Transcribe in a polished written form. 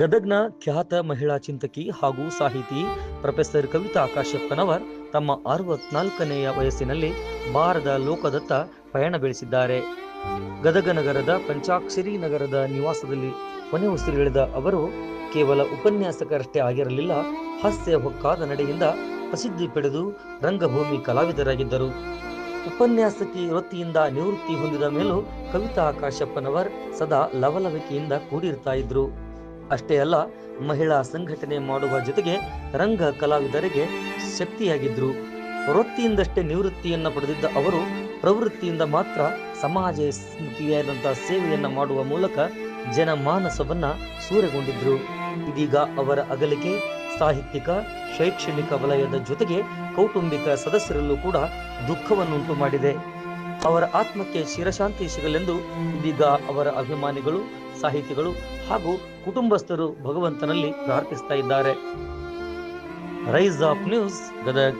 ಗದಗ್ನ ಖ್ಯಾತ ಮಹಿಳಾ ಚಿಂತಕಿ ಹಾಗೂ ಸಾಹಿತಿ ಪ್ರೊಫೆಸರ್ ಕವಿತಾ ಕಾಶ್ಯಪ್ಪನವರ್ ತಮ್ಮ 64ನೆಯ ವಯಸ್ಸಿನಲ್ಲಿ ಭಾರತ ಲೋಕದತ್ತ ಪಯಣ ಬೆಳೆಸಿದ್ದಾರೆ. ಗದಗ ನಗರದ ಪಂಚಾಕ್ಷರಿ ನಗರದ ನಿವಾಸದಲ್ಲಿ ಕೊನೆ ಉಸಿರೆಳೆದ ಅವರು ಕೇವಲ ಉಪನ್ಯಾಸಕರಷ್ಟೇ ಆಗಿರಲಿಲ್ಲ, ಹಾಸ್ಯ ಹೊಕ್ಕಾದ ನಡೆಯಿಂದ ಪ್ರಸಿದ್ಧಿ ಪಡೆದು ರಂಗಭೂಮಿ ಕಲಾವಿದರಾಗಿದ್ದರು. ಉಪನ್ಯಾಸಕಿ ವೃತ್ತಿಯಿಂದ ನಿವೃತ್ತಿ ಹೊಂದಿದ ಮೇಲೂ ಕವಿತಾ ಕಾಶ್ಯಪ್ಪನವರ್ ಸದಾ ಲವಲವಿಕೆಯಿಂದ ಕೂಡಿರ್ತಾ ಇದ್ರು. ಅಷ್ಟೇ ಅಲ್ಲ, ಮಹಿಳಾ ಸಂಘಟನೆ ಮಾಡುವ ಜೊತೆಗೆ ರಂಗ ಕಲಾವಿದರಿಗೆ ಶಕ್ತಿಯಾಗಿದ್ರು. ವೃತ್ತಿಯಿಂದಷ್ಟೇ ನಿವೃತ್ತಿಯನ್ನ ಪಡೆದಿದ್ದ ಅವರು ಪ್ರವೃತ್ತಿಯಿಂದ ಮಾತ್ರ ಸಮಾಜ ಸ್ಮೃತಿಯಾದಂತಹ ಸೇವೆಯನ್ನ ಮಾಡುವ ಮೂಲಕ ಜನಮಾನಸವನ್ನ ಸೂರೆಗೊಂಡಿದ್ರು. ಇದೀಗ ಅವರ ಅಗಲಿಕೆ ಸಾಹಿತ್ಯಿಕ, ಶೈಕ್ಷಣಿಕ ವಲಯದ ಜೊತೆಗೆ ಕೌಟುಂಬಿಕ ಸದಸ್ಯರಲ್ಲೂ ಕೂಡ ದುಃಖವನ್ನುಂಟು ಮಾಡಿದೆ. ಅವರ ಆತ್ಮಕ್ಕೆ ಚಿರಶಾಂತಿ ಸಿಗಲೆಂದು ಇದೀಗ ಅವರ ಅಭಿಮಾನಿಗಳು, ಸಾಹಿತಿಗಳು ಹಾಗೂ ಕುಟುಂಬಸ್ಥರು ಭಗವಂತನಲ್ಲಿ ಪ್ರಾರ್ಥಿಸ್ತಾ ಇದ್ದಾರೆ. Rise of news Gadag.